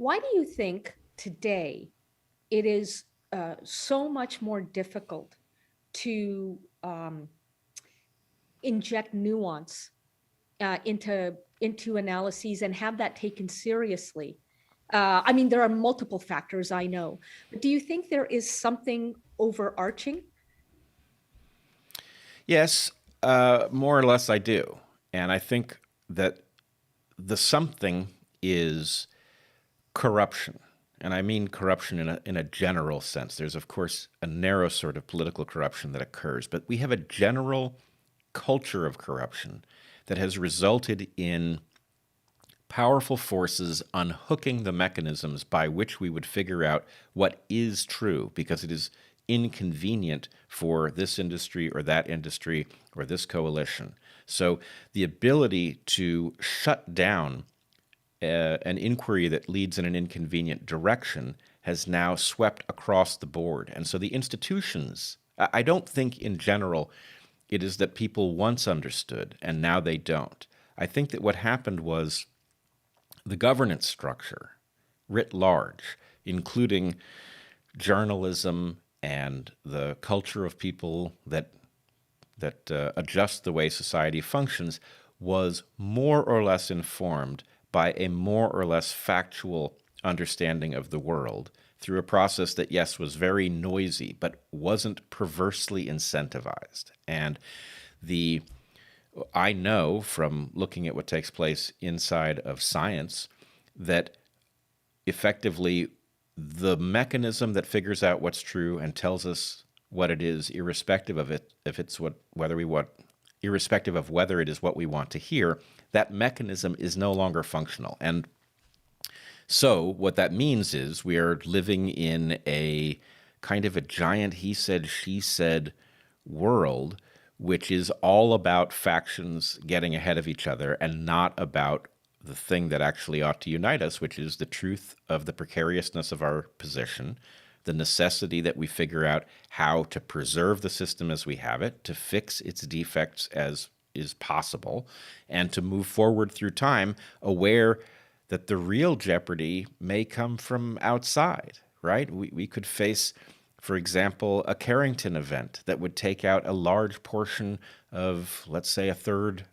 Why do you think today it is so much more difficult to inject nuance into analyses and have that taken seriously? I mean, there are multiple factors, I know, but do you think there is something overarching? Yes, more or less I do. And I think that the something is corruption. And I mean corruption in a general sense. There's, of course, a narrow sort of political corruption that occurs, but we have a general culture of corruption that has resulted in powerful forces unhooking the mechanisms by which we would figure out what is true because it is inconvenient for this industry or that industry or this coalition. So the ability to shut down an inquiry that leads in an inconvenient direction has now swept across the board. And so the institutions, I don't think in general it is that people once understood and now they don't. I think that what happened was the governance structure writ large, including journalism and the culture of people that adjust the way society functions, was more or less informed by a more or less factual understanding of the world through a process that, yes, was very noisy, but wasn't perversely incentivized. And the I know from looking at what takes place inside of science that effectively the mechanism that figures out what's true and tells us what it is, irrespective of it, if it's whether we want, irrespective of whether it is what we want to hear, that mechanism is no longer functional. And so what that means is we are living in a kind of a giant he said, she said world, which is all about factions getting ahead of each other and not about the thing that actually ought to unite us, which is the truth of the precariousness of our position, the necessity that we figure out how to preserve the system as we have it, to fix its defects as is possible, and to move forward through time aware that the real jeopardy may come from outside, right? We could face, for example, a Carrington event that would take out a large portion of, let's say, a third,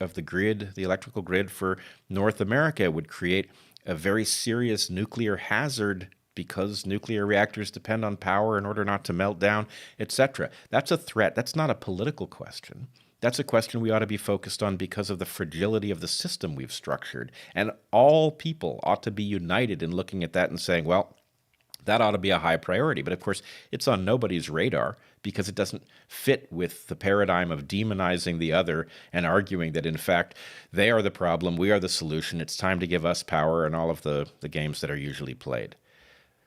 of the grid, the electrical grid for North America, would create a very serious nuclear hazard because nuclear reactors depend on power in order not to melt down, etc. That's a threat. That's not a political question. That's a question we ought to be focused on because of the fragility of the system we've structured. And all people ought to be united in looking at that and saying, well, that ought to be a high priority. But of course, it's on nobody's radar because it doesn't fit with the paradigm of demonizing the other and arguing that, in fact, they are the problem, we are the solution, it's time to give us power, and all of the games that are usually played.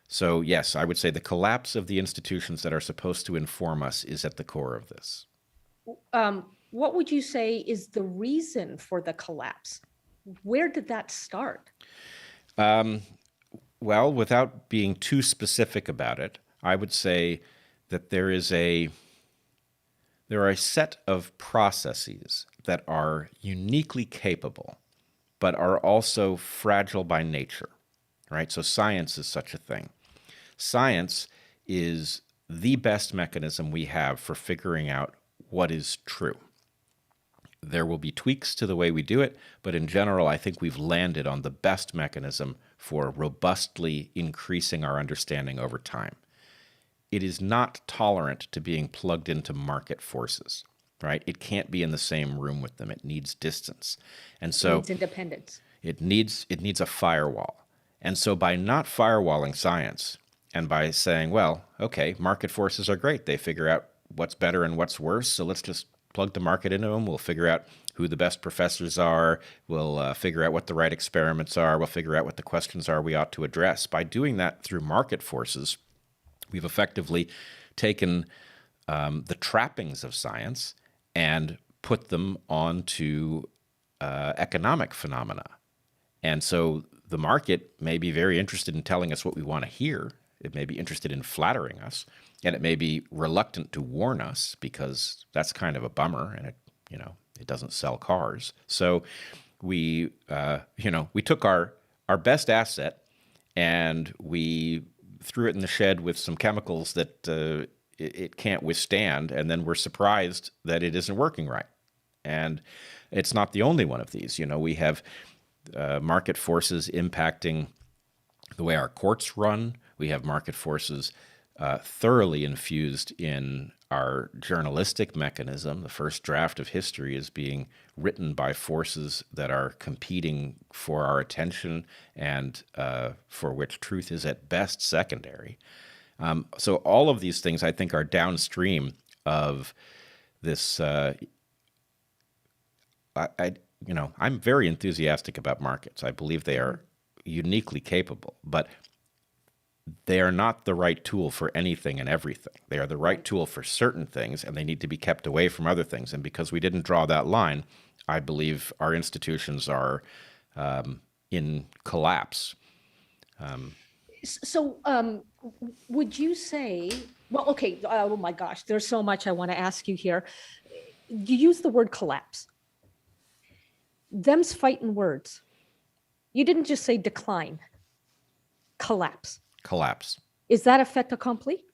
So yes, I would say the collapse of the institutions that are supposed to inform us is at the core of this. What would you say is the reason for the collapse? Where did that start? Well, without being too specific about it, I would say that there are a set of processes that are uniquely capable, but are also fragile by nature, right? So science is such a thing. Science is the best mechanism we have for figuring out what is true. There will be tweaks to the way we do it, but in general, I think we've landed on the best mechanism for robustly increasing our understanding over time. It is not tolerant to being plugged into market forces, right? It can't be in the same room with them. It needs distance. And It so needs independence. it needs a firewall. And so by not firewalling science and by saying, well, okay, market forces are great. They figure out what's better and what's worse, so let's just plug the market into them. We'll figure out who the best professors are. We'll figure out what the right experiments are. We'll figure out what the questions are we ought to address. By doing that through market forces, we've effectively taken the trappings of science and put them onto economic phenomena. And so the market may be very interested in telling us what we want to hear. It may be interested in flattering us, and it may be reluctant to warn us because that's kind of a bummer, and it doesn't sell cars. So we took our best asset and we threw it in the shed with some chemicals that it can't withstand, and then we're surprised that it isn't working right. And it's not the only one of these. We have market forces impacting the way our courts run. We have market forces thoroughly infused in our journalistic mechanism. The first draft of history is being written by forces that are competing for our attention and for which truth is at best secondary. So all of these things, I think, are downstream of this. I'm very enthusiastic about markets. I believe they are uniquely capable, but they are not the right tool for anything and everything. They are the right tool for certain things, and they need to be kept away from other things. And because we didn't draw that line, I believe our institutions are in collapse. So, would you say, well, okay, oh my gosh, there's so much I want to ask you here. You use the word collapse. Them's fighting words. You didn't just say decline, collapse. Collapse. Is that a fait accompli?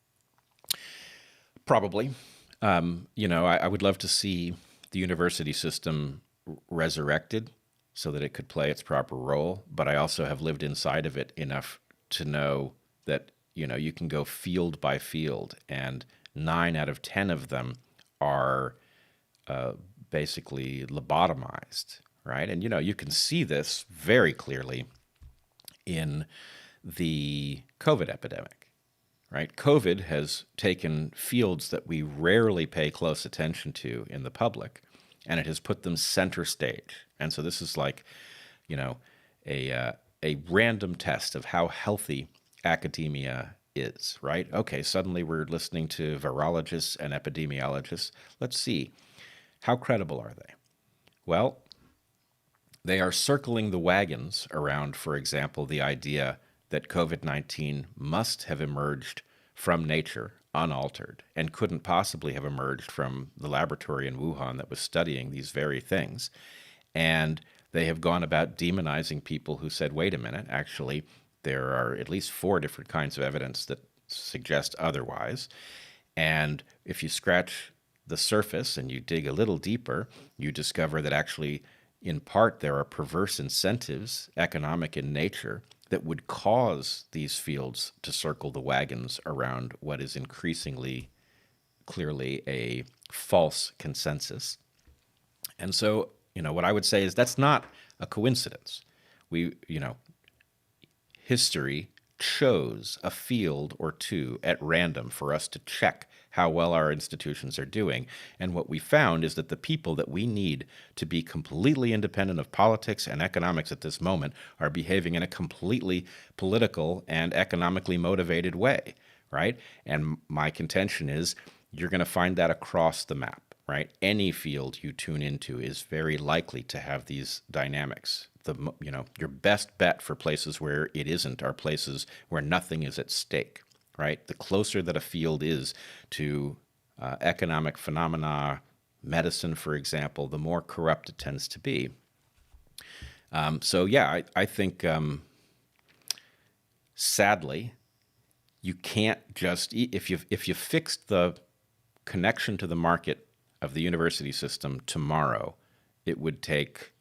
Probably. I would love to see the university system resurrected so that it could play its proper role. But I also have lived inside of it enough to know that, you can go field by field, and 9 out of 10 of them are basically lobotomized, right? And, you can see this very clearly in the COVID epidemic, right? COVID has taken fields that we rarely pay close attention to in the public, and it has put them center stage. And so this is like, a random test of how healthy academia is, right? Okay, suddenly we're listening to virologists and epidemiologists. Let's see, how credible are they? Well, they are circling the wagons around, for example, the idea that COVID-19 must have emerged from nature unaltered and couldn't possibly have emerged from the laboratory in Wuhan that was studying these very things. And they have gone about demonizing people who said, wait a minute, actually, there are at least 4 different kinds of evidence that suggest otherwise. And if you scratch the surface and you dig a little deeper, you discover that actually, in part, there are perverse incentives, economic in nature, that would cause these fields to circle the wagons around what is increasingly clearly a false consensus. And so, what I would say is that's not a coincidence. History chose a field or two at random for us to check how well our institutions are doing. And what we found is that the people that we need to be completely independent of politics and economics at this moment are behaving in a completely political and economically motivated way, right? And my contention is you're going to find that across the map, right? Any field you tune into is very likely to have these dynamics. Your best bet for places where it isn't are places where nothing is at stake. Right? The closer that a field is to economic phenomena, medicine, for example, the more corrupt it tends to be. I think, sadly, you can't just, if you fixed the connection to the market of the university system tomorrow, it would take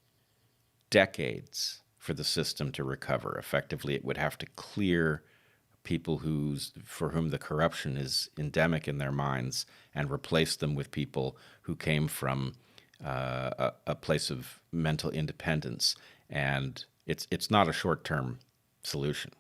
decades for the system to recover. Effectively, it would have to clear people for whom the corruption is endemic in their minds and replace them with people who came from a place of mental independence. And it's not a short-term solution.